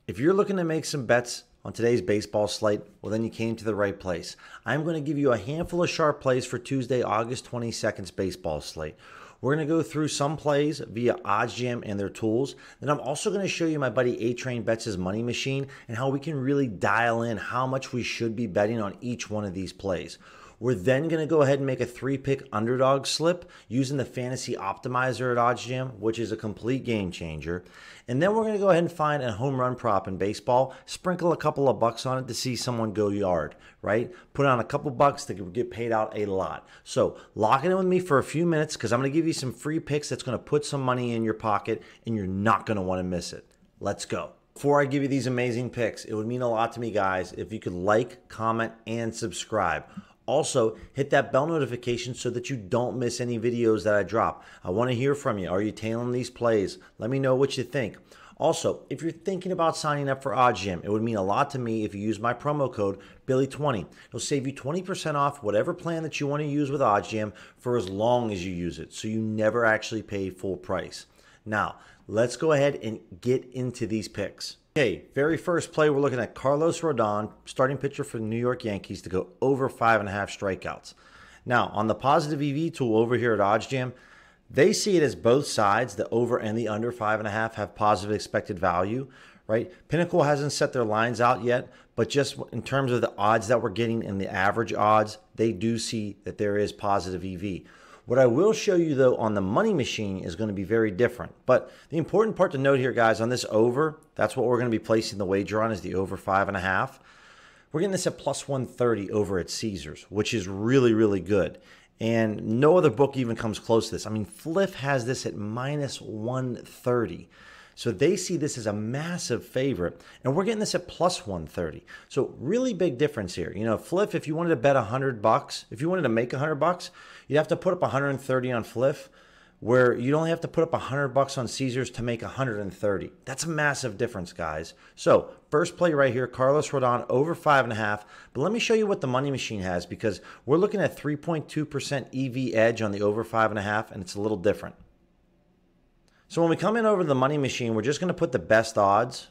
If you're looking to make some bets on today's baseball slate, well, then you came to the right place. I'm going to give you a handful of sharp plays for Tuesday, August 22nd's baseball slate. We're going to go through some plays via OddsJam and their tools. Then I'm also going to show you my buddy A-Train Bets' money machine and how we can really dial in how much we should be betting on each one of these plays. We're then going to go ahead and make a 3-pick underdog slip using the Fantasy Optimizer at OddsJam, which is a complete game changer. And then we're going to go ahead and find a home run prop in baseball, sprinkle a couple of bucks on it to see someone go yard, right? Put on a couple bucks to get paid out a lot. So lock it in with me for a few minutes because I'm going to give you some free picks that's going to put some money in your pocket and you're not going to want to miss it. Let's go. Before I give you these amazing picks, it would mean a lot to me, guys, if you could like, comment, and subscribe. Also, hit that bell notification so that you don't miss any videos that I drop. I want to hear from you. Are you tailing these plays? Let me know what you think. Also, if you're thinking about signing up for OddsJam, it would mean a lot to me if you use my promo code Billy20. It'll save you 20% off whatever plan that you want to use with OddsJam for as long as you use it, so you never actually pay full price. Now, let's go ahead and get into these picks. Okay, very first play, we're looking at Carlos Rodon, starting pitcher for the New York Yankees, to go over 5.5 strikeouts. Now, on the positive EV tool over here at OddsJam, they see it as both sides, the over and the under 5.5, have positive expected value, right? Pinnacle hasn't set their lines out yet, but just in terms of the odds that we're getting and the average odds, they do see that there is positive EV. What I will show you, though, on the money machine is going to be very different. But the important part to note here, guys, on this over, that's what we're going to be placing the wager on, is the over 5.5. We're getting this at plus 130 over at Caesars, which is really, really good. And no other book even comes close to this. I mean, Fliff has this at minus 130. So they see this as a massive favorite, and we're getting this at plus 130. So really big difference here. You know, Fliff, if you wanted to bet $100, if you wanted to make $100, you'd have to put up 130 on Fliff, where you'd only have to put up $100 on Caesars to make 130. That's a massive difference, guys. So first play right here, Carlos Rodon over 5.5. But let me show you what the money machine has, because we're looking at 3.2% EV edge on the over 5.5, and it's a little different. So when we come in over the money machine, we're just going to put the best odds.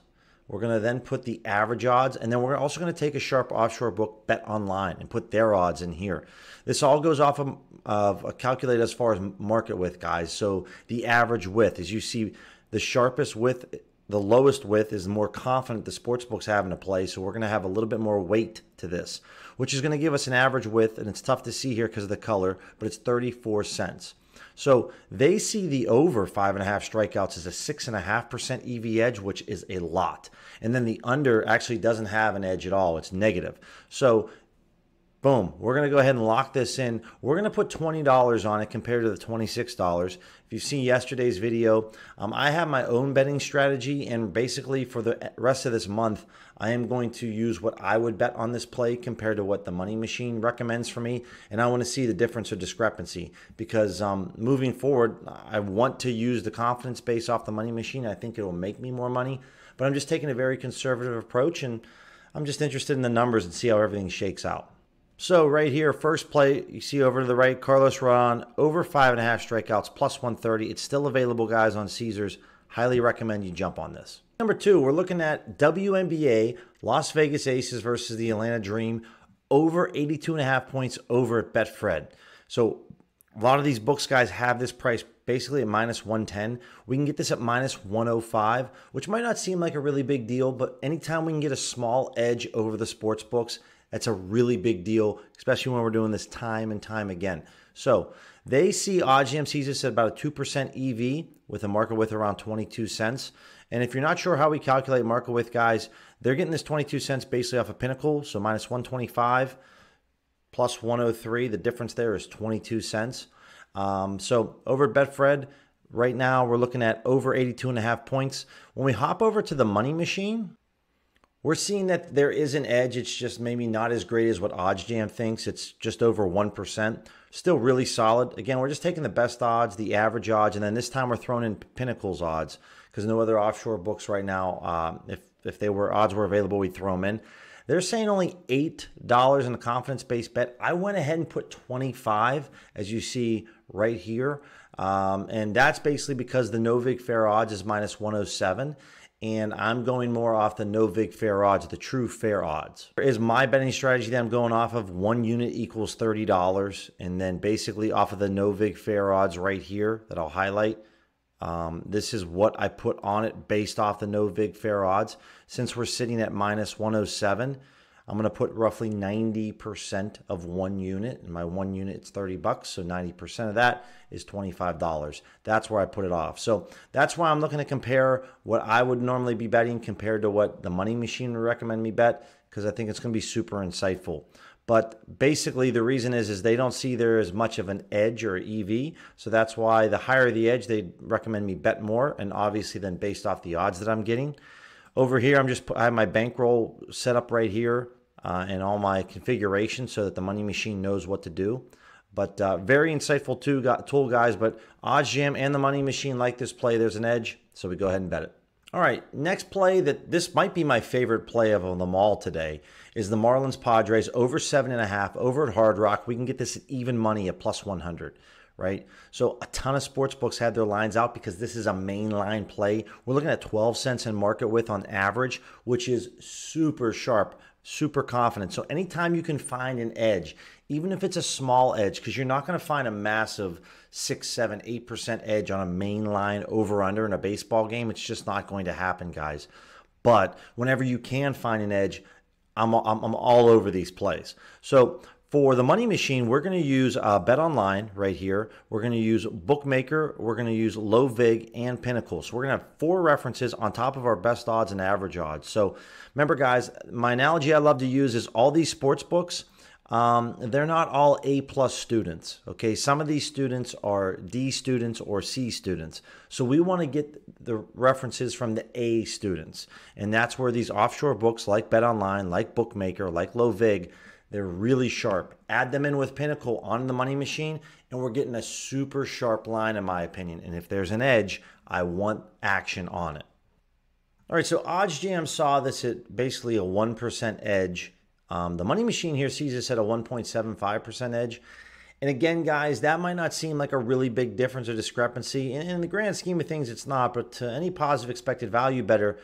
We're going to then put the average odds, and then we're also going to take a sharp offshore book, Bet Online, and put their odds in here. This all goes off of a calculator as far as market width, guys. So the average width, as you see, the sharpest width, the lowest width is the more confident the sports books have in a play. So we're going to have a little bit more weight to this, which is going to give us an average width, and it's tough to see here because of the color, but it's 34 cents. So they see the over 5.5 strikeouts as a 6.5% EV edge, which is a lot. And then the under actually doesn't have an edge at all. It's negative. So boom, we're going to go ahead and lock this in. We're going to put $20 on it compared to the $26. If you've seen yesterday's video, I have my own betting strategy, and basically for the rest of this month, I am going to use what I would bet on this play compared to what the money machine recommends for me, and I want to see the difference or discrepancy, because moving forward, I want to use the confidence base off the money machine. I think it will make me more money, but I'm just taking a very conservative approach, and I'm just interested in the numbers and see how everything shakes out. So right here, first play, you see over to the right, Carlos Rodon, over 5.5 strikeouts, plus 130. It's still available, guys, on Caesars. Highly recommend you jump on this. Number two, we're looking at WNBA, Las Vegas Aces versus the Atlanta Dream, over 82.5 points over at Betfred. So a lot of these books, guys, have this price basically at minus 110. We can get this at minus 105, which might not seem like a really big deal, but anytime we can get a small edge over the sports books, that's a really big deal, especially when we're doing this time and time again. So they see OddsJam sees this at about a 2% EV with a market width around 22 cents. And if you're not sure how we calculate market width, guys, they're getting this 22 cents basically off of Pinnacle. So minus 125 plus 103. The difference there is 22 cents. So over at Betfred, right now we're looking at over 82.5 points. When we hop over to the money machine, we're seeing that there is an edge. It's just maybe not as great as what OddsJam thinks. It's just over 1%. Still really solid. Again, we're just taking the best odds, the average odds, and then this time we're throwing in Pinnacle's odds because no other offshore books right now, if they were odds were available, we'd throw them in. They're saying only $8 in the confidence-based bet. I went ahead and put 25, as you see right here. And that's basically because the Novig fair odds is minus 107. and I'm going more off the no vig fair odds, the true fair odds. Here is my betting strategy that I'm going off of. 1 unit equals $30, and then basically off of the no vig fair odds right here that I'll highlight. This is what I put on it based off the no vig fair odds. Since we're sitting at minus 107, I'm going to put roughly 90% of 1 unit. And my 1 unit is $30, so 90% of that is $25. That's where I put it off. So that's why I'm looking to compare what I would normally be betting compared to what the money machine would recommend me bet, because I think it's going to be super insightful. But basically the reason is they don't see there as much of an edge or EV. So that's why the higher the edge, they recommend me bet more. And obviously then based off the odds that I'm getting. Over here, I have my bankroll set up right here and all my configuration so that the money machine knows what to do. But very insightful tool, guys. But OddsJam and the money machine like this play. There's an edge, so we go ahead and bet it. All right, next play this might be my favorite play of them all today is the Marlins Padres over 7.5 over at Hard Rock. We can get this at even money at plus 100. Right? So a ton of sports books had their lines out because this is a main line play. We're looking at 12 cents in market width on average, which is super sharp, super confident. So anytime you can find an edge, even if it's a small edge, because you're not going to find a massive 6, 7, 8% edge on a main line over under in a baseball game. It's just not going to happen, guys. But whenever you can find an edge, I'm all over these plays. So for the money machine, we're going to use Bet Online right here. We're going to use Bookmaker. We're going to use Low Vig and Pinnacle. So we're going to have 4 references on top of our best odds and average odds. So remember, guys, my analogy I love to use is all these sports books, they're not all A+ students. Okay, some of these students are D students or C students. So we want to get the references from the A students. And that's where these offshore books like Bet Online, like Bookmaker, like Low Vig, they're really sharp. Add them in with Pinnacle on the money machine, and we're getting a super sharp line, in my opinion. And if there's an edge, I want action on it. All right, so OddsJam saw this at basically a 1% edge. The money machine here sees this at a 1.75% edge. And again, guys, that might not seem like a really big difference or discrepancy. In the grand scheme of things, it's not. But to any positive expected value bettor,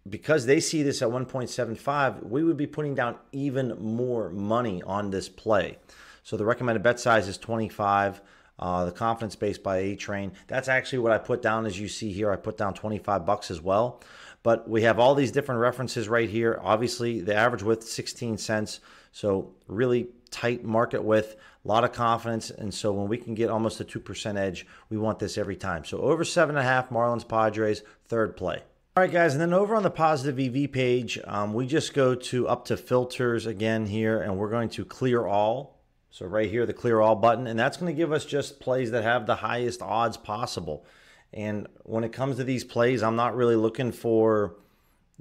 because they see this at 1.75, we would be putting down even more money on this play. So the recommended bet size is 25. The confidence base by A-Train, that's actually what I put down. As you see here, I put down $25 as well. But we have all these different references right here. Obviously, the average width, 16 cents. So really tight market width, a lot of confidence. And so when we can get almost a 2% edge, we want this every time. So over 7.5, Marlins Padres, third play. All right, guys, and then over on the positive EV page, we just go to up to filters again here, and we're going to clear all. So right here, the clear all button, and that's going to give us just plays that have the highest odds possible. And when it comes to these plays, I'm not really looking for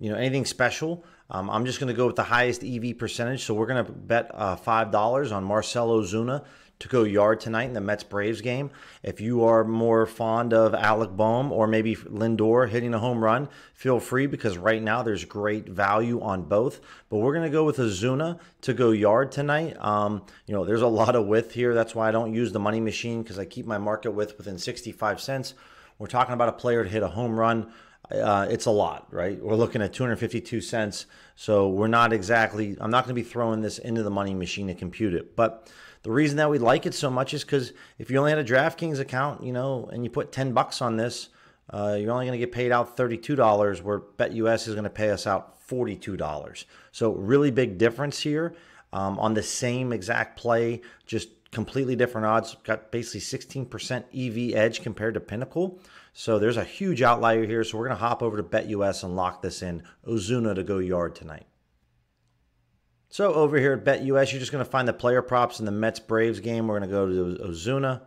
anything special. I'm just going to go with the highest EV percentage. So we're going to bet $5 on Marcell Ozuna to go yard tonight in the Mets-Braves game. If you are more fond of Alec Boehm or maybe Lindor hitting a home run, feel free, because right now there's great value on both. But we're going to go with Ozuna to go yard tonight. There's a lot of width here. That's why I don't use the money machine, because I keep my market width within 65 cents. We're talking about a player to hit a home run. It's a lot, right? We're looking at 252 cents. So I'm not going to be throwing this into the money machine to compute it. But the reason that we like it so much is because if you only had a DraftKings account, and you put $10 on this, you're only going to get paid out $32, where BetUS is going to pay us out $42. So really big difference here on the same exact play, just completely different odds. Got basically 16% EV edge compared to Pinnacle. So there's a huge outlier here. So we're going to hop over to BetUS and lock this in. Ozuna to go yard tonight. So over here at BetUS, you're just going to find the player props in the Mets-Braves game. We're going to go to Ozuna,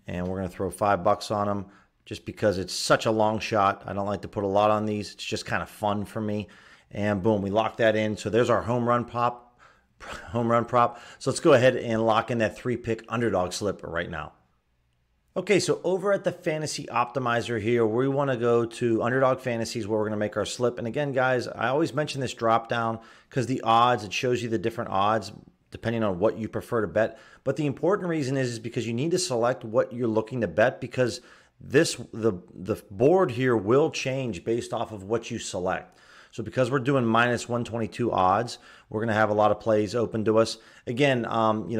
and we're going to throw $5 on him just because it's such a long shot. I don't like to put a lot on these. It's just kind of fun for me. And boom, we lock that in. So there's our home run prop. So let's go ahead and lock in that 3-pick underdog slip right now. Okay, so over at the Fantasy Optimizer here, we want to go to Underdog Fantasies, where we're going to make our slip. And again, guys, I always mention this drop down because the odds, it shows you the different odds depending on what you prefer to bet. But the important reason is because you need to select what you're looking to bet, because the board here will change based off of what you select. So because we're doing minus 122 odds, we're going to have a lot of plays open to us. Again,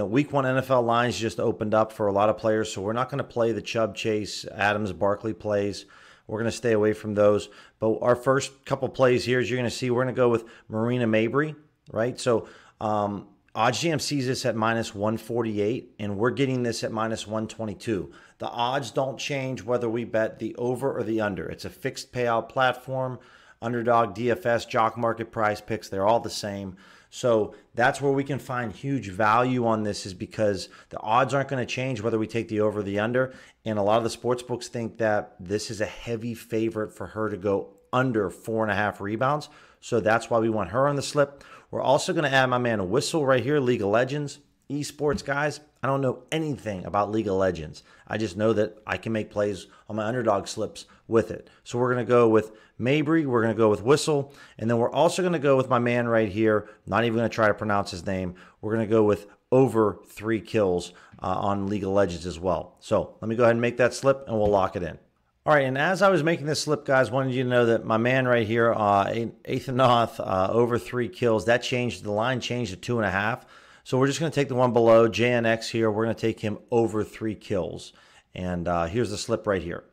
week 1 NFL lines just opened up for a lot of players, so we're not going to play the Chubb, Chase, Adams, Barkley plays. We're going to stay away from those. But our first couple plays here, as you're going to see, we're going to go with Marina Mabry, right? So OddsJam sees this at minus 148, and we're getting this at minus 122. The odds don't change whether we bet the over or the under. It's a fixed payout platform. Underdog, DFS, Jock Market, Prize Picks, they're all the same. So that's where we can find huge value on this, is because the odds aren't going to change whether we take the over or the under. And a lot of the sports books think that this is a heavy favorite for her to go under 4.5 rebounds. So that's why we want her on the slip. We're also going to add my man a Whistle right here, League of Legends. Esports guys, I don't know anything about League of Legends. I just know that I can make plays on my underdog slips with it. So we're going to go with Mabry, we're going to go with Whistle, and then we're also going to go with my man right here. Not even going to try to pronounce his name. We're going to go with over 3 kills on League of Legends as well. So let me go ahead and make that slip, and we'll lock it in. All right, and as I was making this slip, guys, wanted you to know that my man right here, Athenoth, over 3 kills, that changed. The line changed to 2.5. So we're just going to take the one below, JNX here. We're going to take him over 3 kills. And here's the slip right here.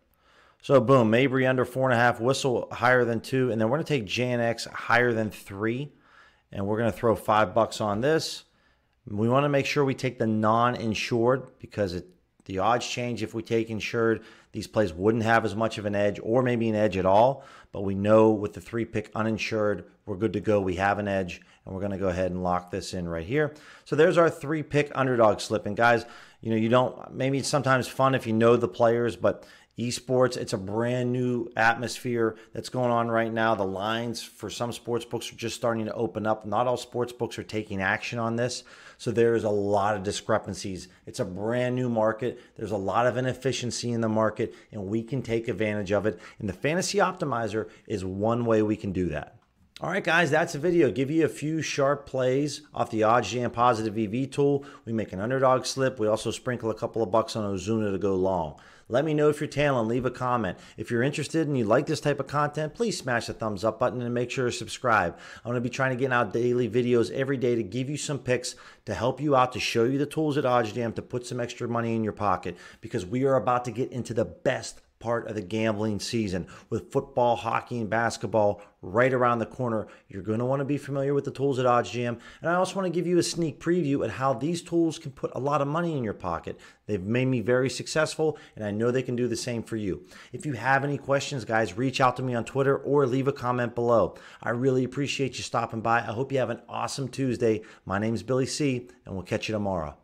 So boom, Mabry under 4.5, Whistle higher than 2, and then we're going to take JNX higher than 3, and we're going to throw $5 on this. We want to make sure we take the non-insured, because the odds change if we take insured. These plays wouldn't have as much of an edge, or maybe an edge at all, but we know with the 3-pick uninsured, we're good to go. We have an edge, and we're going to go ahead and lock this in right here. So there's our 3-pick underdog slip. And guys, maybe it's sometimes fun if you know the players, but esports, it's a brand new atmosphere that's going on right now. The lines for some sports books are just starting to open up. Not all sports books are taking action on this. So there's a lot of discrepancies. It's a brand new market. There's a lot of inefficiency in the market, and we can take advantage of it. And the Fantasy Optimizer is one way we can do that. All right, guys, that's a video. Give you a few sharp plays off the OddsJam Positive EV tool. We make an underdog slip. We also sprinkle a couple of bucks on Ozuna to go long. Let me know if you're tailing. Leave a comment. If you're interested and you like this type of content, please smash the thumbs up button and make sure to subscribe. I'm going to be trying to get out daily videos every day to give you some picks to help you out, to show you the tools at OddsJam to put some extra money in your pocket, because we are about to get into the best part of the gambling season with football, hockey, and basketball right around the corner. You're going to want to be familiar with the tools at OddsJam. And I also want to give you a sneak preview at how these tools can put a lot of money in your pocket. They've made me very successful, and I know they can do the same for you. If you have any questions, guys, reach out to me on Twitter or leave a comment below. I really appreciate you stopping by. I hope you have an awesome Tuesday. My name is Billy C, and we'll catch you tomorrow.